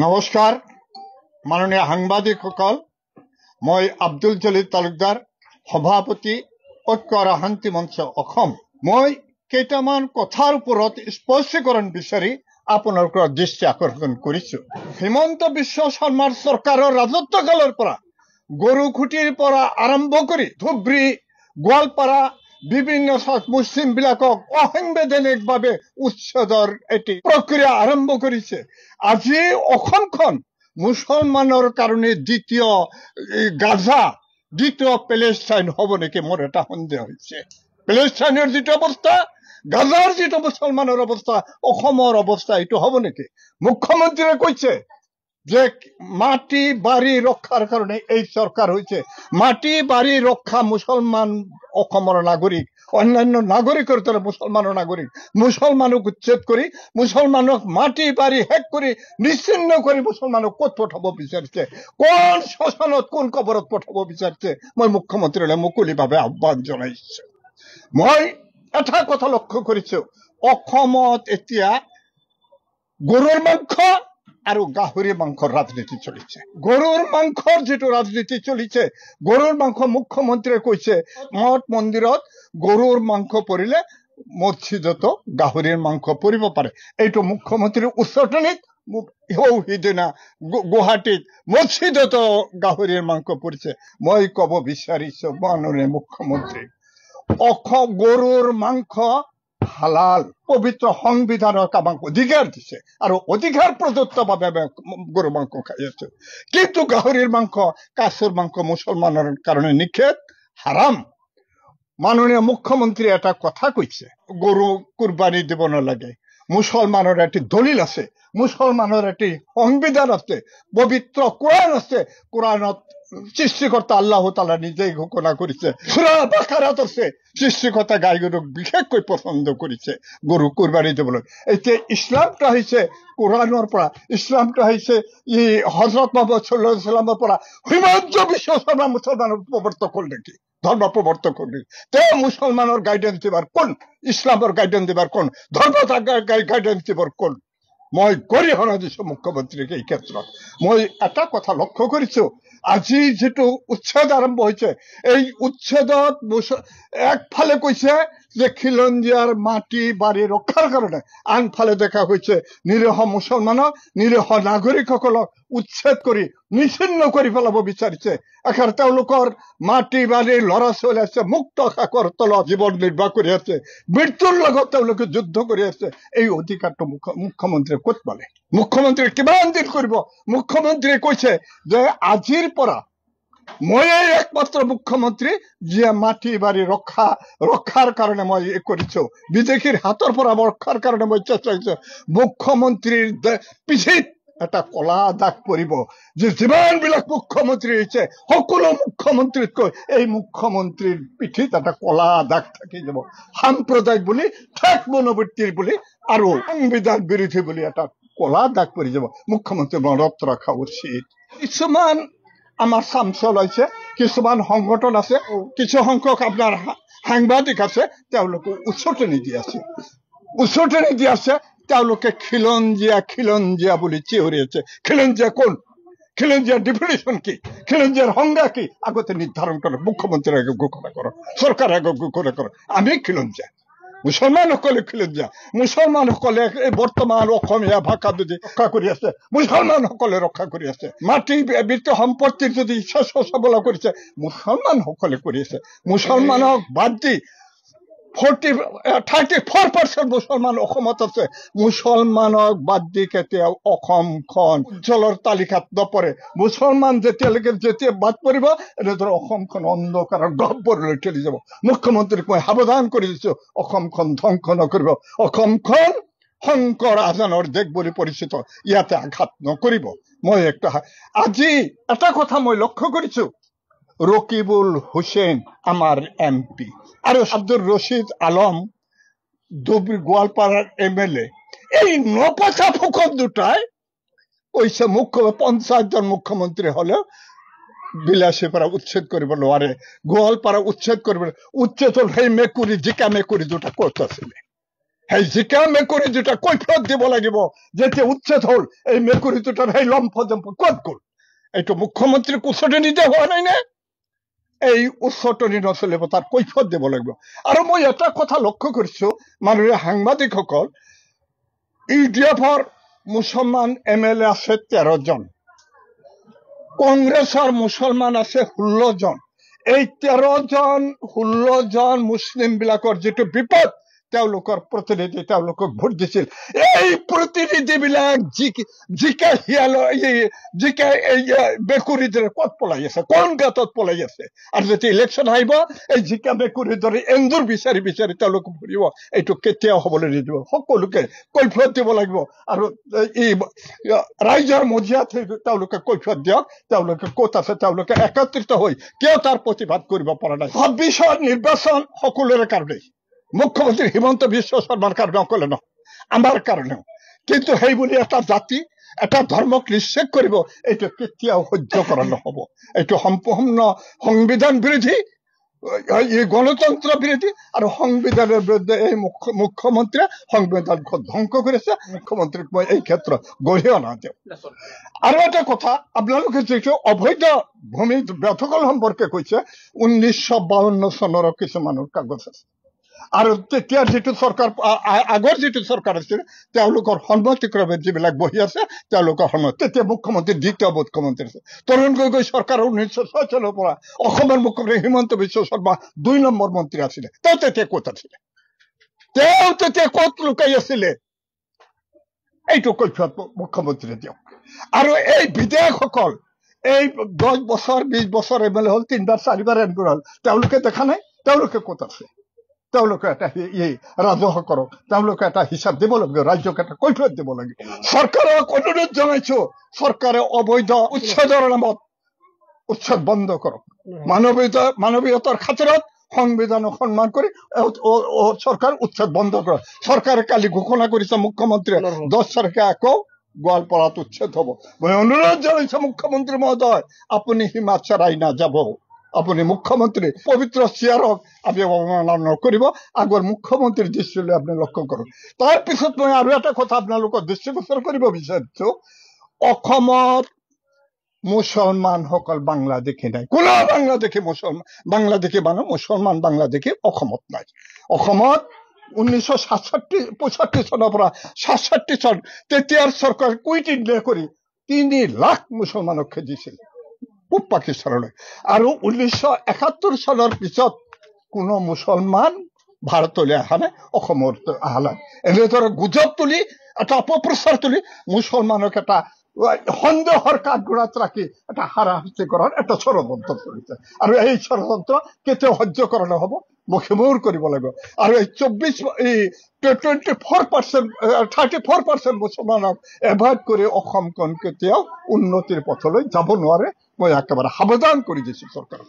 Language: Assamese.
নমস্কাৰ মাননীয় সাংবাদিকসকল, মই আব্দুল জলিল তালুকদাৰ, সভাপতি ঐক্য আৰু শান্তি মঞ্চ অসম। মই কেইটামান কথাৰ ওপৰত স্পষ্টীকৰণ বিচাৰি আপোনালোকৰ দৃষ্টি আকৰ্ষণ কৰিছো। হিমন্ত বিশ্ব শৰ্মাৰ চৰকাৰৰ ৰাজত্বকালৰ পৰা গৰুখুটিৰ পৰা আৰম্ভ কৰি ধুবুৰী, গোৱালপাৰা বিভিন্ন মুছলিম বিলাকক অসাংবিধানিকভাৱে উচ্ছেদৰ এটি প্ৰক্ৰিয়া আৰম্ভ কৰিছে। আজি অসমখন মুছলমানৰ কাৰণে দ্বিতীয় গাজা, দ্বিতীয় পেলেষ্টাইন হ'ব নেকি? মোৰ এটা সন্দেহ হৈছে। পেলেষ্টাইনৰ যিটো অৱস্থা, গাজাৰ যিটো মুছলমানৰ অৱস্থা, অসমৰ অৱস্থা এইটো হ'ব নেকি? মুখ্যমন্ত্ৰীয়ে কৈছে যে মাটি বাৰী ৰক্ষাৰ কাৰণে এই চৰকাৰ হৈছে। মাটি বাৰী ৰক্ষা মুছলমান অসমৰ নাগৰিক, অন্যান্য নাগৰিকৰ দৰে মুছলমানৰ নাগৰিক, মুছলমানক উচ্ছেদ কৰি, মুছলমানক মাটি বাৰী শেষ কৰি, নিশ্চিন্ন কৰি মুছলমানক ক'ত পঠাব বিচাৰিছে? কোন শ্মশানত, কোন কবৰত পঠাব বিচাৰিছে? মই মুখ্যমন্ত্ৰীলৈ মুকলিভাৱে আহ্বান জনাইছো। মই এটা কথা লক্ষ্য কৰিছো, অসমত এতিয়া গৰুৰ মাংস আৰু গাহৰি মাংসৰ ৰাজনীতি চলিছে। গৰুৰ মাংসৰ যিটো ৰাজনীতি চলিছে, গৰুৰ মাংস মুখ্যমন্ত্ৰীয়ে কৈছে মঠ মন্দিৰত গৰুৰ মাংস পৰিলে মছজিদতো গাহৰিৰ মাংস পৰিব পাৰে। এইটো মুখ্যমন্ত্ৰীৰ উচতনিত সিদিনা গুৱাহাটীত মছজিদতো গাহৰিৰ মাংস পৰিছে। মই কব বিচাৰিছো মাননীয় মুখ্যমন্ত্ৰী, গৰুৰ মাংস হালাল, পবিত্ৰ সংবিধানত আমাক অধিকাৰ দিছে আৰু অধিকাৰ প্ৰদত্তভাৱে গৰু মাংস খাই আছো। কিন্তু গাহৰিৰ মাংস, কাছৰ মাংস মুছলমানৰ কাৰণে নিষেধ, হাৰাম। মাননীয় মুখ্যমন্ত্ৰী এটা কথা কৈছে, গৰু কুৰবানী দিব নালাগে। মুছলমানৰ এটি দলিল আছে, মুছলমানৰ এটি সংবিধান আছে, পবিত্ৰ কোৰাণ আছে। কোৰাণত সৃষ্টিকৰ্তা আল্লাহ তাআলা নিজেই ঘোষণা কৰিছে, সূৰা বাকাৰাত আছে, সৃষ্টিকৰ্তা গাই গৰুক বিশেষকৈ পছন্দ কৰিছে গৰু কুৰবানী দিবলৈ। এতিয়া ইছলামটো আহিছে কোৰাণৰ পৰা, ইছলামটো আহিছে হযৰত মুহাম্মদ সাল্লাল্লাহু আলাইহি ওয়াসাল্লামৰ পৰা। হিমন্ত বিশ্ব শৰ্মা মুছলমানৰ প্ৰৱৰ্তক হ'ল নেকি? ধৰ্ম প্ৰৱৰ্তক হ'ল নেকি? তেওঁ মুছলমানৰ গাইডেন্স দিবাৰ কোন? ইছলামৰ গাইডেন্স দিবাৰ কোন? ধৰ্ম গাইডেন্স দিবৰ কোন? মই গৰিহণা দিছো মুখ্যমন্ত্ৰীক। এই ক্ষেত্ৰত মই এটা কথা লক্ষ্য কৰিছো, আজি যিটো উচ্ছেদ আৰম্ভ হৈছে, এই উচ্ছেদত একফালে কৈছে যে খিলঞ্জীয়াৰ মাটি বাৰী ৰক্ষাৰ কাৰণে, আনফালে দেখা হৈছে নিৰীহ মুছলমানক, নিৰীহ নাগৰিকসকলক উচ্ছেদ কৰি নিশ্চিন্ন কৰি পেলাব বিচাৰিছে। একেবাৰে তেওঁলোকৰ মাটি বাৰী ল'ৰা ছোৱালী আছে, মুক্ত শাকৰ তলত জীৱন নিৰ্বাহ কৰি আছে, মৃত্যুৰ লগত তেওঁলোকে যুদ্ধ কৰি আছে। এই অধিকাৰটো মুখ্যমন্ত্ৰীয়ে ক'ত পালে? মুখ্যমন্ত্ৰীয়ে কিমান দিন কৰিব? মুখ্যমন্ত্ৰীয়ে কৈছে যে আজিৰ পৰা ময়েই একমাত্ৰ মুখ্যমন্ত্ৰী যিয়ে মাটি বাৰী ৰক্ষাৰ কাৰণে মই কৰিছো, বিদেশীৰ হাতৰ পৰা ৰক্ষাৰ কাৰণে মই চেষ্টা কৰিছো। মুখ্যমন্ত্ৰীৰ পিঠিত এটা কলা দাগ পৰিব যে যিমান বিলাক মুখ্যমন্ত্ৰী হৈছে, সকলো মুখ্যমন্ত্ৰীতকৈ এই মুখ্যমন্ত্ৰীৰ পিঠিত এটা কলা দাগ থাকি যাব। সাম্প্ৰদায়িক বুলি, ঠেক মনোবৃত্তিৰ বুলি আৰু সংবিধান বিৰোধী বুলি এটা কলা দাগ পৰি যাব। মুখ্যমন্ত্ৰী মনত ৰখা উচিত। কিছুমান আমাৰ চামচল হৈছে, কিছুমান সংগঠন আছে, কিছু সংখ্যক আপোনাৰ সাংবাদিক আছে, তেওঁলোকে উচতনি দি আছে। তেওঁলোকে খিলঞ্জীয়া বুলি চিঞৰি আছে। খিলঞ্জীয়া কোন? খিলঞ্জীয়াৰ ডিফিনিশ্যন কি? খিলঞ্জীয়াৰ সংজ্ঞা কি? আগতে নিৰ্ধাৰণ কৰক, মুখ্যমন্ত্ৰীৰ আগে ঘোষণা কৰক, চৰকাৰ আগে ঘোষণা কৰক। আমি খিলঞ্জীয়া, মুছলমানসকলে খিলঞ্জীয়া। মুছলমানসকলে বৰ্তমান অসমীয়া ভাষা যদি ৰক্ষা কৰি আছে, মুছলমানসকলে ৰক্ষা কৰি আছে। মাটি বিত্ত সম্পত্তিৰ যদি স্বচ্ছবলা কৰিছে, মুছলমানসকলে কৰি আছে। মুছলমানক বাদ দি 34% মুছলমান অসমত আছে। মুছলমানক বাদ দি কেতিয়াও অসমখন উজ্জ্বলৰ তালিকাত নপৰে। মুছলমান যেতিয়া বাদ পৰিব, এনেদৰে অসমখন অন্ধকাৰৰ গহ্বৰলৈ ঠেলি যাব। মুখ্যমন্ত্ৰীক মই সাৱধান কৰি দিছো, অসমখন ধ্বংস নকৰিব। অসমখন শংকৰ আজানৰ দেশ বুলি পৰিচিত, ইয়াতে আঘাত নকৰিব। আজি এটা কথা মই লক্ষ্য কৰিছো, ৰকিবুল হুছেইন আমাৰ MP আৰু আব্দুৰ ৰশিদ আলম ধুবুৰী গোৱালপাৰাৰ MLA, এই নপচা ফুকন দুটাই কৈছে 50জন মুখ্যমন্ত্ৰী হলেও বিলাসীৰ পৰা উচ্ছেদ কৰিব নোৱাৰে, গোৱালপাৰা উচ্ছেদ কৰিব। উচ্ছেদ হল সেই মেকুৰী, জিকা মেকুৰী দুটা ক'ত আছিলে? সেই জিকা মেকুৰী দুটা কৈফিয়ত দিব লাগিব যেতিয়া উচ্ছেদ হ'ল এই মেকুৰী দুটাৰ সেই লম্ফ জম্ফ ক'ত গ'ল এইটো মুখ্যমন্ত্ৰীক উচতনি দিয়া হোৱা নাই নে এই উচতনি নচলিব তাত কৈফিয়ত দিব লাগিব আৰু মই এটা কথা লক্ষ্য কৰিছো মাননীয় সাংবাদিকসকল ইউডিএফৰ মুছলমান MLA আছে 13 জন কংগ্ৰেছৰ মুছলমান আছে 16 জন এই 16 জন মুছলিম বিলাকৰ যিটো বিপদ তেওঁলোকৰ প্ৰতিনিধি তেওঁলোকক ভোট দিছিল এই প্ৰতিনিধি বিলাক জিকা মেকুৰীৰ দৰে ক'ত পলাই আছে কোন গাঁতত পলাই আছে আৰু যেতিয়া ইলেকশ্যন আহিব এই জিকা মেকুৰীৰ দৰে এন্দুৰ বিচাৰি বিচাৰি তেওঁলোকে ফুৰিব এইটো কেতিয়াও হ'বলৈ নিদিব সকলোকে কৈফিয়ত দিব লাগিব আৰু এই ৰাইজৰ মজিয়াত তেওঁলোকে কৈফিয়ত দিয়ক তেওঁলোকে ক'ত আছে তেওঁলোকে একত্ৰিত হৈ কিয় তাৰ প্ৰতিবাদ কৰিব পৰা নাই 26ৰ নিৰ্বাচন সকলোৰে কাৰণে মুখ্যমন্ত্ৰী হিমন্ত বিশ্ব শৰ্মাৰ কাৰণে অকলে নহয় আমাৰ কাৰণেও কিন্তু সেই বুলি এটা জাতি এটা ধৰ্মক নিশ্চয় কৰিব এইটো কেতিয়াও সহ্য কৰা নহ'ব এইটো সম্পূৰ্ণ সংবিধান বিৰোধী এই গণতন্ত্ৰ বিৰোধী আৰু সংবিধানৰ বিৰুদ্ধে এই মুখ্যমন্ত্ৰীয়ে সংবিধানখন ধ্বংস কৰিছে মুখ্যমন্ত্ৰীক মই এই ক্ষেত্ৰত গৰিহণা দিওঁ আৰু এটা কথা আপোনালোকে যিটো অবৈধ ভূমি দখল সম্পৰ্কে কৈছে 1952 চনৰ কিছুমানৰ কাগজ আছে আৰু তেতিয়াৰ যিটো চৰকাৰ আগৰ যিটো চৰকাৰ আছিল তেওঁলোকৰ সন্মতিক্ৰমে যিবিলাক বহি আছে তেওঁলোকৰ সন্মতি তেতিয়া মুখ্যমন্ত্ৰী দ্বিতীয় মুখ্যমন্ত্ৰী আছে তৰুণ গগৈ চৰকাৰ 1906 চনৰ পৰা অসমৰ মুখ্যমন্ত্ৰী হিমন্ত বিশ্ব শৰ্মা 2 নম্বৰ মন্ত্ৰী আছিলে তেওঁ তেতিয়া ক'ত আছিলে তেওঁ তেতিয়া ক'ত লুকাই আছিলে এইটো কৈফিয়ত মুখ্যমন্ত্ৰীয়ে দিয়ক আৰু এই বিধায়কসকল এই 10 বছৰ 20 বছৰ MLA হ'ল 3বাৰ 4বাৰ MP হ'ল তেওঁলোকে দেখা নাই তেওঁলোকে ক'ত আছে তেওঁলোকে এটা ৰাজহ কৰক তেওঁলোকে এটা হিচাপ দিব লাগিব ৰাজ্যক এটা কৈফিয়ত দিব লাগিব চৰকাৰক অনুৰোধ জনাইছো চৰকাৰে অবৈধ উচ্ছেদৰ নামত উচ্ছেদ বন্ধ কৰক মানৱীয়তাৰ খাতিৰত সংবিধানক সন্মান কৰি চৰকাৰ উচ্ছেদ বন্ধ কৰক চৰকাৰে কালি ঘোষণা কৰিছে মুখ্যমন্ত্ৰীয়ে 10 তাৰিখে আকৌ গোৱালপাৰাত উচ্ছেদ হ'ব মই অনুৰোধ জনাইছো মুখ্যমন্ত্ৰী মহোদয় আপুনি সীমা চেৰাই নাযাব আপুনি মুখ্যমন্ত্ৰী পবিত্ৰ চেয়াৰক আপুনি অৱমাননা নকৰিব আগৰ মুখ্যমন্ত্ৰীৰ দৃষ্টিলৈ আপুনি লক্ষ্য কৰক তাৰ পিছত মই আৰু এটা কথা আপোনালোকৰ দৃষ্টিগোচৰ কৰিব বিচাৰিছো অসমত মুছলমানসকল বাংলাদেশী নাই কোনো বাংলাদেশী বাংলাদেশী মানুহ মুছলমান বাংলাদেশী অসমত নাই অসমত 1965 চনৰ পৰা 67 চন তেতিয়াৰ চৰকাৰ কুইট ইণ্ডিয়া কৰি 3 লাখ মুছলমানক খেদিছিল পূব পাকিস্তানলৈ আৰু 1971 চনৰ পিছত কোনো মুছলমান ভাৰতলৈ অহা নাই অসমত অহা নাই এনেদৰে গুজব তুলি এটা অপপ্ৰচাৰ তুলি মুছলমানক এটা সন্দেহৰ কাঠগড়াত ৰাখি এটা হাৰাশাস্তি কৰাৰ এটা ষড়যন্ত্ৰ চলিছে আৰু এই ষড়যন্ত্ৰ কেতিয়াও সহ্য কৰা নহ'ব মুখেমূৰ কৰিব লাগিব আৰু এই 34% মুছলমানক এভইড কৰি অসমখন কেতিয়াও উন্নতিৰ পথলৈ যাব নোৱাৰে মই একেবাৰে সাৱধান কৰি দিছো চৰকাৰক